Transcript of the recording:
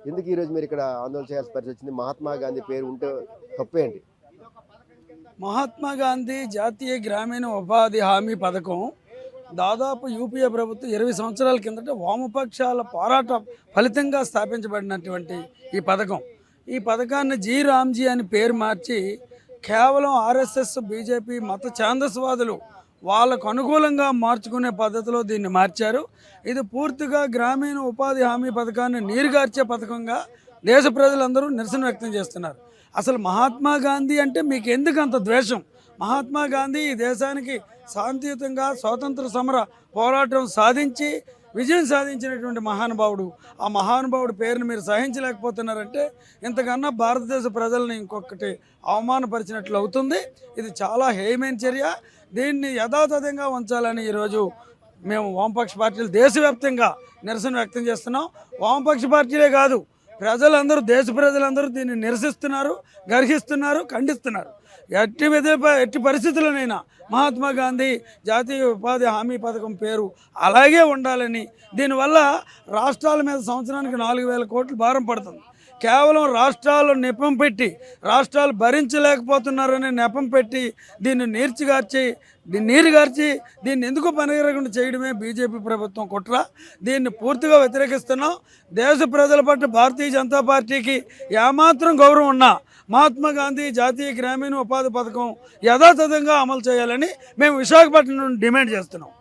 ఎందుకు ఈరోజు మీరు ఇక్కడ ఆందోళన చేయాల్సిన పరిస్థితి వచ్చింది? మహాత్మా గాంధీ పేరు ఉంటే తప్పేంటి? మహాత్మా గాంధీ జాతీయ గ్రామీణ ఉపాధి హామీ పథకం దాదాపు యూపీఏ ప్రభుత్వం 20 సంవత్సరాల కిందట వామపక్షాల పోరాట ఫలితంగా స్థాపించబడినటువంటి ఈ పథకాన్ని జీ రామ్జీ అని పేరు మార్చి కేవలం ఆర్ఎస్ఎస్ బీజేపీ మత ఛాందస్వాదులు వాళ్ళకు అనుకూలంగా మార్చుకునే పద్ధతిలో దీన్ని మార్చారు. ఇది పూర్తిగా గ్రామీణ ఉపాధి హామీ పథకాన్ని నీరుగార్చే పథకంగా దేశ ప్రజలందరూ నిరసన వ్యక్తం చేస్తున్నారు. అసలు మహాత్మా గాంధీ అంటే మీకు ఎందుకు అంత ద్వేషం? మహాత్మా గాంధీ ఈ దేశానికి శాంతియుతంగా స్వాతంత్ర సమర పోరాటం సాధించి విజయం సాధించినటువంటి మహానుభావుడు. ఆ మహానుభావుడి పేరును మీరు సహించలేకపోతున్నారంటే ఇంతకన్నా భారతదేశ ప్రజల్ని ఇంకొకటి అవమానపరిచినట్లు అవుతుంది. ఇది చాలా హేయమైన చర్య. దీన్ని యథాతథంగా ఉంచాలని ఈరోజు మేము వామపక్ష పార్టీలు దేశవ్యాప్తంగా నిరసన వ్యక్తం చేస్తున్నాం. వామపక్ష పార్టీలే కాదు, దేశ ప్రజలందరూ దీన్ని నిరసిస్తున్నారు, గర్హిస్తున్నారు, ఖండిస్తున్నారు. ఎట్టి పరిస్థితుల్లోనైనా మహాత్మా గాంధీ జాతీయ ఉపాధి హామీ పథకం పేరు అలాగే ఉండాలని, దీనివల్ల రాష్ట్రాల మీద సంవత్సరానికి 4,000 కోట్లు భారం పడుతుంది. కేవలం రాష్ట్రాలు నెపం పెట్టి, రాష్ట్రాలు భరించలేకపోతున్నారనే నెపం పెట్టి దీన్ని నీరుగార్చి దీన్ని ఎందుకు పనికిరకుండా చేయడమే బీజేపీ ప్రభుత్వం కుట్ర. దీన్ని పూర్తిగా వ్యతిరేకిస్తున్నాం. దేశ ప్రజల పట్ల భారతీయ జనతా పార్టీకి ఏమాత్రం గౌరవం ఉన్నా మహాత్మా గాంధీ జాతీయ గ్రామీణ ఉపాధి పథకం యథాతథంగా అమలు చేయాలని మేము విశాఖపట్నం నుండి డిమాండ్ చేస్తున్నాం.